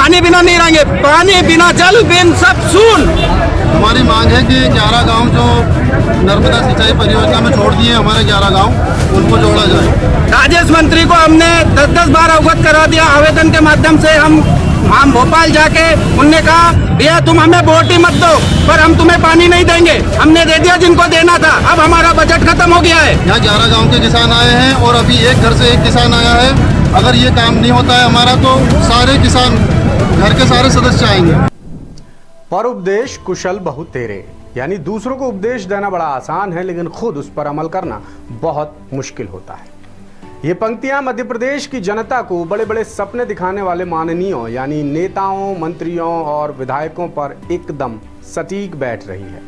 पानी बिना नहीं रहेंगे, पानी बिना जल बिन सब सून। हमारी मांग है कि 11 गांव जो नर्मदा सिंचाई परियोजना में छोड़ दिए हमारे 11 गांव, उनको जोड़ा जाए। राजेश मंत्री को हमने 10-10 बार अवगत करा दिया आवेदन के माध्यम से। हम भोपाल जाके उनने कहा भैया तुम हमें वोट ही मत दो, पर हम तुम्हें पानी नहीं देंगे। हमने दे दिया जिनको देना था। अब हमारा बजट खत्म हो गया है। यहाँ 11 गांव के किसान आए हैं और अभी एक घर से एक किसान आया है। अगर ये काम नहीं होता है हमारा तो सारे किसान, घर के सारे सदस्य आएंगे। पर उपदेश कुशल बहु तेरे, यानी दूसरों को उपदेश देना बड़ा आसान है, लेकिन खुद उस पर अमल करना बहुत मुश्किल होता है। ये पंक्तियां मध्य प्रदेश की जनता को बड़े बड़े सपने दिखाने वाले माननीयों यानी नेताओं, मंत्रियों और विधायकों पर एकदम सटीक बैठ रही है।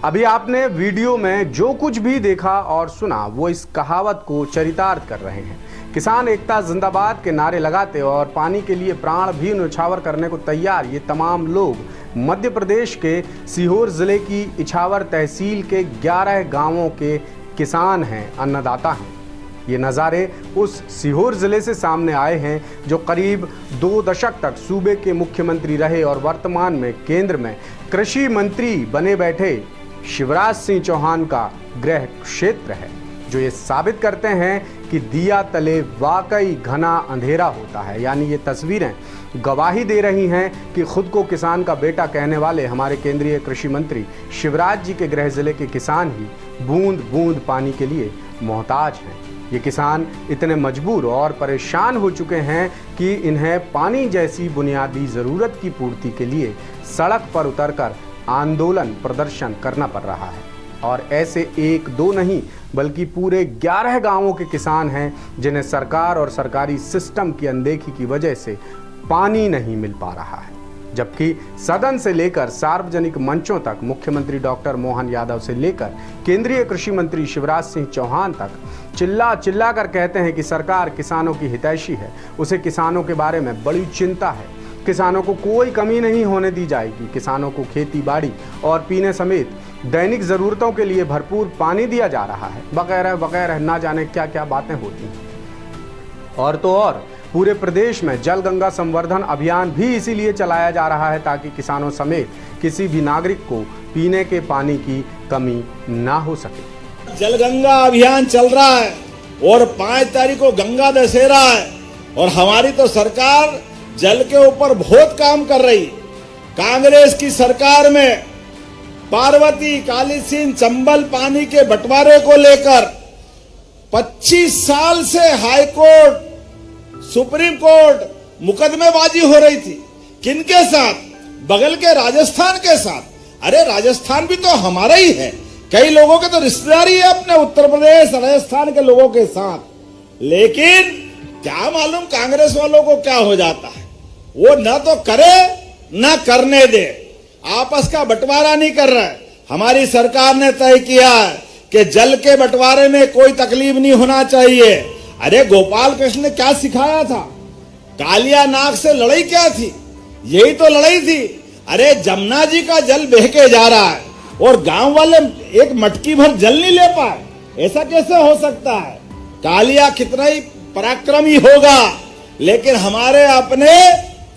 अभी आपने वीडियो में जो कुछ भी देखा और सुना वो इस कहावत को चरितार्थ कर रहे हैं। किसान एकता जिंदाबाद के नारे लगाते और पानी के लिए प्राण भी न्यौछावर करने को तैयार ये तमाम लोग मध्य प्रदेश के सीहोर जिले की इछावर तहसील के 11 गांवों के किसान हैं, अन्नदाता हैं। ये नज़ारे उस सीहोर जिले से सामने आए हैं जो करीब 2 दशक तक सूबे के मुख्यमंत्री रहे और वर्तमान में केंद्र में कृषि मंत्री बने बैठे शिवराज सिंह चौहान का गृह क्षेत्र है, जो ये साबित करते हैं कि दिया तले वाकई घना अंधेरा होता है। यानी ये तस्वीरें गवाही दे रही हैं कि खुद को किसान का बेटा कहने वाले हमारे केंद्रीय कृषि मंत्री शिवराज जी के गृह जिले के किसान ही बूंद बूंद पानी के लिए मोहताज हैं। ये किसान इतने मजबूर और परेशान हो चुके हैं कि इन्हें पानी जैसी बुनियादी ज़रूरत की पूर्ति के लिए सड़क पर उतरकर आंदोलन प्रदर्शन करना पड़ रहा है। और ऐसे 1-2 नहीं बल्कि पूरे 11 गांवों के किसान हैं जिन्हें सरकार और सरकारी सिस्टम की अनदेखी की वजह से पानी नहीं मिल पा रहा है। जबकि सदन से लेकर सार्वजनिक मंचों तक मुख्यमंत्री डॉक्टर मोहन यादव से लेकर केंद्रीय कृषि मंत्री शिवराज सिंह चौहान तक चिल्ला चिल्ला कर कहते हैं कि सरकार किसानों की हितैषी है, उसे किसानों के बारे में बड़ी चिंता है, किसानों को कोई कमी नहीं होने दी जाएगी, किसानों को खेती बाड़ी और पीने समेत दैनिक ज़रूरतों के लिए भरपूर पानी दिया जा रहा है, वगैरह वगैरह ना जाने क्या क्या बातें होती हैं। और तो और पूरे प्रदेश में जल गंगा संवर्धन अभियान भी इसीलिए चलाया जा रहा है ताकि किसानों समेत किसी भी नागरिक को पीने के पानी की कमी ना हो सके। जल गंगा अभियान चल रहा है और 5 तारीख को गंगा दशहरा है और हमारी तो सरकार जल के ऊपर बहुत काम कर रही। कांग्रेस की सरकार में पार्वती, काली सिंह, चंबल पानी के बंटवारे को लेकर 25 साल से हाई कोर्ट, सुप्रीम कोर्ट मुकदमेबाजी हो रही थी। किनके साथ? बगल के राजस्थान के साथ। अरे राजस्थान भी तो हमारा ही है, कई लोगों के तो रिश्तेदारी है अपने उत्तर प्रदेश राजस्थान के लोगों के साथ। लेकिन क्या मालूम कांग्रेस वालों को क्या हो जाता है, वो ना तो करे ना करने दे, आपस का बंटवारा नहीं कर रहा है। हमारी सरकार ने तय किया है कि जल के बंटवारे में कोई तकलीफ नहीं होना चाहिए। अरे गोपाल कृष्ण ने क्या सिखाया था? कालिया नाग से लड़ाई क्या थी? यही तो लड़ाई थी। अरे जमुना जी का जल बह के जा रहा है और गांव वाले एक मटकी भर जल नहीं ले पाए, ऐसा कैसे हो सकता है? कालिया कितना ही पराक्रमी होगा, लेकिन हमारे अपने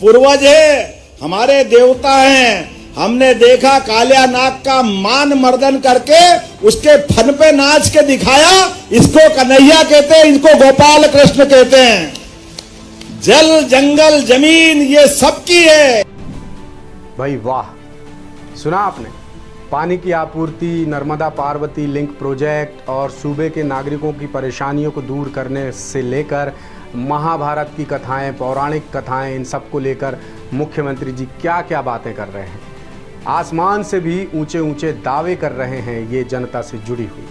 पूर्वज है, हमारे देवता हैं। हमने देखा कालिया नाग का मान मर्दन करके उसके फन पे नाच के दिखाया। इसको कन्हैया कहते हैं, इनको गोपाल कृष्ण कहते हैं। जल, जंगल, जमीन ये सबकी है। भाई वाह, सुना आपने? पानी की आपूर्ति, नर्मदा पार्वती लिंक प्रोजेक्ट और सूबे के नागरिकों की परेशानियों को दूर करने से लेकर महाभारत की कथाएं, पौराणिक कथाएं, इन सब को लेकर मुख्यमंत्री जी क्या क्या बातें कर रहे हैं। आसमान से भी ऊंचे ऊंचे दावे कर रहे हैं ये जनता से जुड़ी हुई।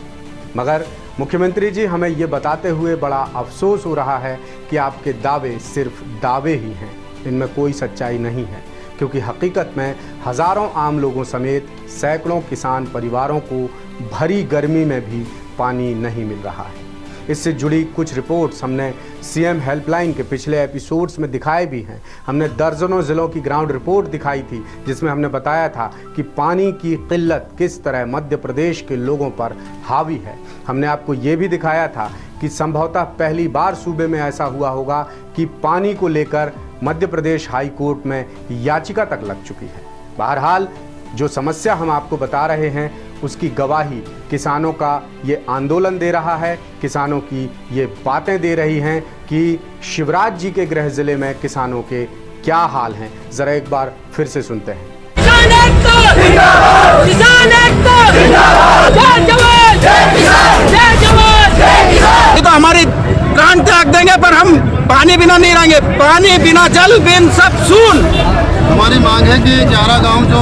मगर मुख्यमंत्री जी हमें ये बताते हुए बड़ा अफसोस हो रहा है कि आपके दावे सिर्फ दावे ही हैं, इनमें कोई सच्चाई नहीं है, क्योंकि हकीकत में हज़ारों आम लोगों समेत सैकड़ों किसान परिवारों को भरी गर्मी में भी पानी नहीं मिल रहा है। इससे जुड़ी कुछ रिपोर्ट्स हमने सीएम हेल्पलाइन के पिछले एपिसोड्स में दिखाए भी हैं। हमने दर्जनों ज़िलों की ग्राउंड रिपोर्ट दिखाई थी जिसमें हमने बताया था कि पानी की किल्लत किस तरह मध्य प्रदेश के लोगों पर हावी है। हमने आपको ये भी दिखाया था कि संभवतः पहली बार सूबे में ऐसा हुआ होगा कि पानी को लेकर मध्य प्रदेश हाई कोर्ट में याचिका तक लग चुकी है। बहरहाल जो समस्या हम आपको बता रहे हैं उसकी गवाही किसानों का ये आंदोलन दे रहा है, किसानों की ये बातें दे रही हैं कि शिवराज जी के गृह जिले में किसानों के क्या हाल हैं। जरा एक बार फिर से सुनते हैं। ये तो हमारी प्राण त्याग देंगे पर हम पानी बिना नहीं रहेंगे, पानी बिना जल बिन सब सून। हमारी मांग है कि 11 गांव जो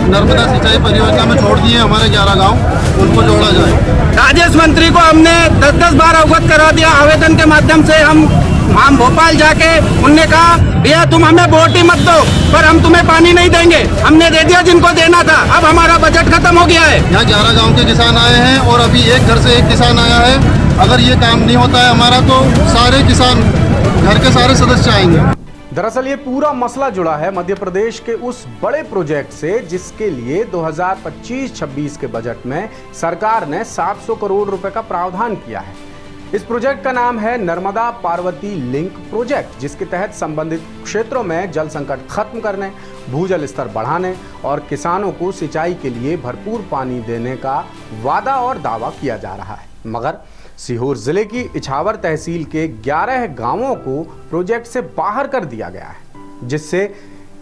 नर्मदा सिंचाई परियोजना में छोड़ दिए हमारे 11 गांव, उनको जोड़ा जाए। राजेश मंत्री को हमने 10-10 बार अवगत करा दिया आवेदन के माध्यम से। हम भोपाल जाके उनने कहा भैया तुम हमें वोट ही मत दो पर हम तुम्हें पानी नहीं देंगे, हमने दे दिया जिनको देना था। अब हमारा बजट खत्म हो गया है। यहाँ 11 गांव के किसान आए हैं और अभी एक घर से एक किसान आया है। अगर ये काम नहीं होता है हमारा तो सारे किसान, घर के सारे सदस्य आएंगे। दरअसल ये पूरा मसला जुड़ा है मध्य प्रदेश के उस बड़े प्रोजेक्ट से जिसके लिए 2025-26 के बजट में सरकार ने 700 करोड़ रुपए का प्रावधान किया है। इस प्रोजेक्ट का नाम है नर्मदा पार्वती लिंक प्रोजेक्ट, जिसके तहत संबंधित क्षेत्रों में जल संकट खत्म करने, भूजल स्तर बढ़ाने और किसानों को सिंचाई के लिए भरपूर पानी देने का वादा और दावा किया जा रहा है। मगर सीहोर जिले की इछावर तहसील के 11 गांवों को प्रोजेक्ट से बाहर कर दिया गया है, जिससे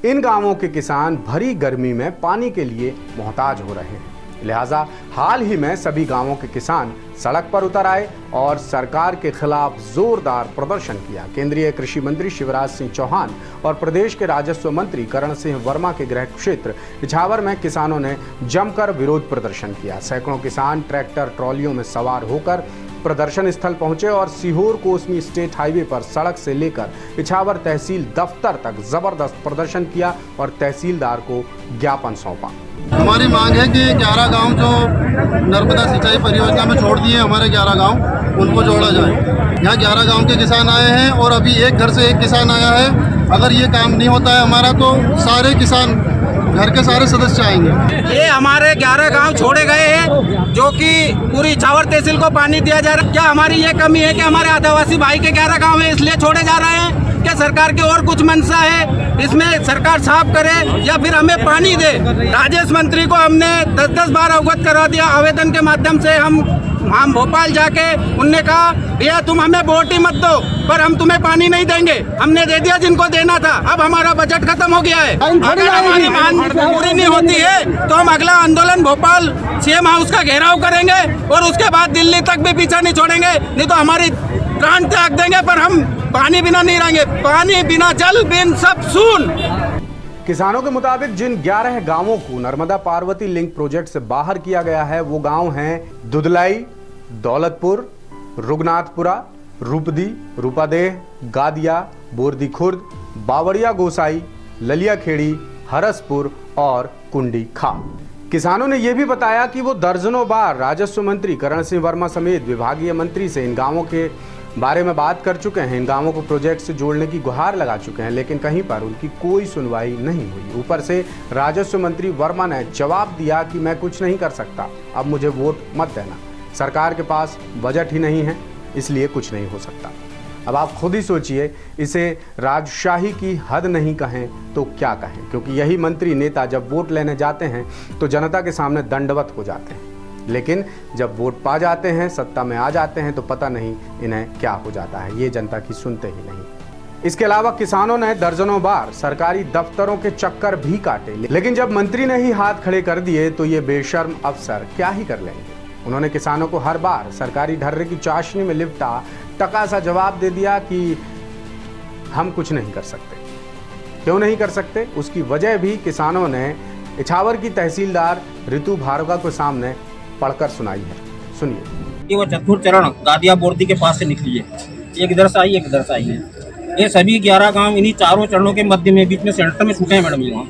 इन गांवों के किसान भरी गर्मी में पानी के लिए मोहताज हो रहे हैं। लिहाजा हाल ही में सभी गांवों के किसान सड़क पर उतर आए और सरकार के खिलाफ जोरदार प्रदर्शन किया। केंद्रीय कृषि मंत्री शिवराज सिंह चौहान और प्रदेश के राजस्व मंत्री करण सिंह वर्मा के गृह क्षेत्र इछावर में किसानों ने जमकर विरोध प्रदर्शन किया। सैकड़ों किसान ट्रैक्टर ट्रॉलियों में सवार होकर प्रदर्शन स्थल पहुंचे और सीहोर कोसमी स्टेट हाईवे पर सड़क से लेकर इछावर तहसील दफ्तर तक जबरदस्त प्रदर्शन किया और तहसीलदार को ज्ञापन सौंपा। हमारी मांग है कि 11 गांव जो नर्मदा सिंचाई परियोजना में छोड़ दिए हमारे 11 गांव, उनको जोड़ा जाए। यहाँ 11 गांव के किसान आए हैं और अभी एक घर से एक किसान आया है। अगर ये काम नहीं होता है हमारा तो सारे किसान, घर के सारे सदस्य आएंगे। ये हमारे 11 गांव छोड़े गए हैं जो कि पूरी इछावर तहसील को पानी दिया जा रहा है। क्या हमारी ये कमी है कि हमारे आदिवासी भाई के 11 गांव है इसलिए छोड़े जा रहे हैं? क्या सरकार की और कुछ मंशा है? इसमें सरकार साफ करे या फिर हमें पानी दे। राजेश मंत्री को हमने 10-10 बार अवगत करा दिया आवेदन के माध्यम से। हम भोपाल जाके उनने कहा भैया तुम हमें वोट ही मत दो पर हम तुम्हें पानी नहीं देंगे, हमने दे दिया जिनको देना था। अब हमारा बजट खत्म हो गया है। अगर हमारी मांग पूरी नहीं होती है तो हम अगला आंदोलन भोपाल सीएम हाउस का घेराव करेंगे और उसके बाद दिल्ली तक भी पीछा नहीं छोड़ेंगे। नहीं तो हमारी प्राण त्याग देंगे पर हम पानी बिना नहीं रहेंगे, पानी बिना जल बिन सब सून। किसानों के मुताबिक जिन 11 गांवों को नर्मदा पार्वती लिंक प्रोजेक्ट से बाहर किया गया है वो गांव हैं दुधलाई, दौलतपुर, रुगनाथपुरा, रूपदी, रूपादेह, गादिया, बोरदी खुर्द, बावड़िया गोसाई, ललियाखेड़ी, हरसपुर और कुंडी खा। किसानों ने यह भी बताया कि वो दर्जनों बार राजस्व मंत्री करण सिंह वर्मा समेत विभागीय मंत्री से इन गांवों के बारे में बात कर चुके हैं, इन गांवों को प्रोजेक्ट से जोड़ने की गुहार लगा चुके हैं, लेकिन कहीं पर उनकी कोई सुनवाई नहीं हुई। ऊपर से राजस्व मंत्री वर्मा ने जवाब दिया कि मैं कुछ नहीं कर सकता, अब मुझे वोट मत देना, सरकार के पास बजट ही नहीं है इसलिए कुछ नहीं हो सकता। अब आप खुद ही सोचिए, इसे राजशाही की हद नहीं कहें तो क्या कहें, क्योंकि यही मंत्री नेता जब वोट लेने जाते हैं तो जनता के सामने दंडवत हो जाते हैं, लेकिन जब वोट पा जाते हैं, सत्ता में आ जाते हैं तो पता नहीं इन्हें क्या हो जाता है, ये जनता की सुनते ही नहीं। इसके अलावा किसानों ने दर्जनों बार सरकारी दफ्तरों के चक्कर भी काटे, लेकिन जब मंत्री ने ही हाथ खड़े कर दिए तो ये बेशर्म अफसर क्या ही कर लेंगे। उन्होंने किसानों को हर बार सरकारी ढर्रे की चाशनी में लिपटा टका सा जवाब दे दिया कि हम कुछ नहीं कर सकते। क्यों नहीं कर सकते, उसकी वजह भी किसानों ने इछावर की तहसीलदार ऋतु भार्गव के सामने पढ़कर सुनाई है। सुनिए। वो चतुर्थ चरण गादिया बोर्दी के पास से निकली है, एक इधर से आई एक इधर से आई है। ये सभी 11 गांव इन्हीं चारों चरणों के मध्य में बीच में सेंटर में छूटे हैं मैडम ये गाँव।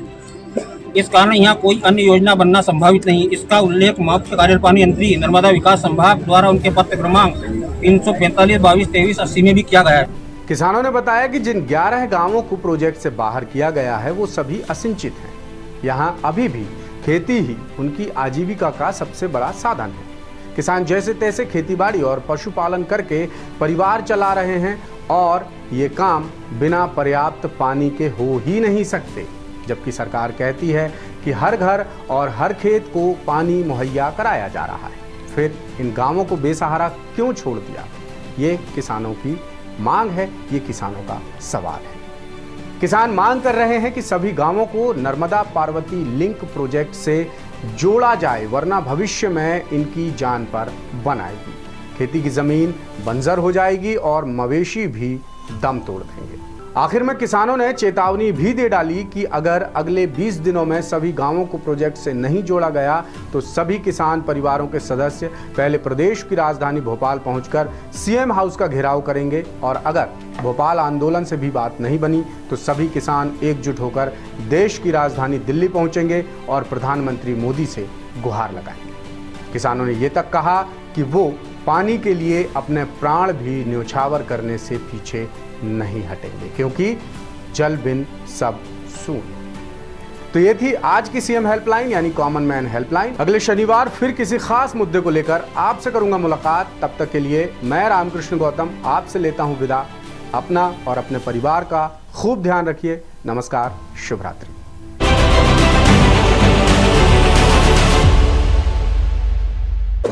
इस कारण यहाँ कोई अन्य योजना बनना संभावित नहीं। इसका उल्लेख मुख्य कार्यपालन यंत्री नर्मदा विकास संभाग द्वारा उनके पत्र क्रमांक 345-22-23-80 में भी किया गया है। किसानों ने बताया कि जिन 11 गांवों को प्रोजेक्ट से बाहर किया गया है वो सभी असिंचित हैं। यहाँ अभी भी खेती ही उनकी आजीविका का सबसे बड़ा साधन है। किसान जैसे तैसे खेतीबाड़ी और पशुपालन करके परिवार चला रहे हैं और ये काम बिना पर्याप्त पानी के हो ही नहीं सकते, जबकि सरकार कहती है कि हर घर और हर खेत को पानी मुहैया कराया जा रहा है। फिर इन गांवों को बेसहारा क्यों छोड़ दिया? ये किसानों की मांग है, ये किसानों का सवाल है। किसान मांग कर रहे हैं कि सभी गांवों को नर्मदा पार्वती लिंक प्रोजेक्ट से जोड़ा जाए, वरना भविष्य में इनकी जान पर बन आएगी। खेती की जमीन बंजर हो जाएगी और मवेशी भी दम तोड़ देंगे। आखिर में किसानों ने चेतावनी भी दे डाली कि अगर अगले 20 दिनों में सभी गांवों को प्रोजेक्ट से नहीं जोड़ा गया तो सभी किसान परिवारों के सदस्य पहले प्रदेश की राजधानी भोपाल पहुंचकर सीएम हाउस का घेराव करेंगे, और अगर भोपाल आंदोलन से भी बात नहीं बनी तो सभी किसान एकजुट होकर देश की राजधानी दिल्ली पहुंचेंगे और प्रधानमंत्री मोदी से गुहार लगाएंगे। किसानों ने ये तक कहा कि वो पानी के लिए अपने प्राण भी न्यौछावर करने से पीछे नहीं हटेंगे, क्योंकि जल बिन सब शून्य। तो ये थी आज की सीएम हेल्पलाइन यानी कॉमन मैन हेल्पलाइन। अगले शनिवार फिर किसी खास मुद्दे को लेकर आपसे करूंगा मुलाकात। तब तक के लिए मैं रामकृष्ण गौतम आपसे लेता हूं विदा। अपना और अपने परिवार का खूब ध्यान रखिए। नमस्कार, शुभ रात्रि।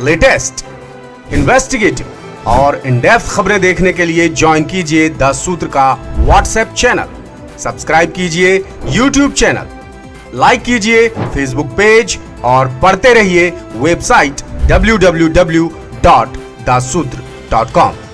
लेटेस्ट, इन्वेस्टिगेटिव और इन डेप्थ खबरें देखने के लिए ज्वाइन कीजिए द सूत्र का व्हाट्सएप चैनल, सब्सक्राइब कीजिए यूट्यूब चैनल, लाइक कीजिए फेसबुक पेज और पढ़ते रहिए वेबसाइट www.daसूत्र.com।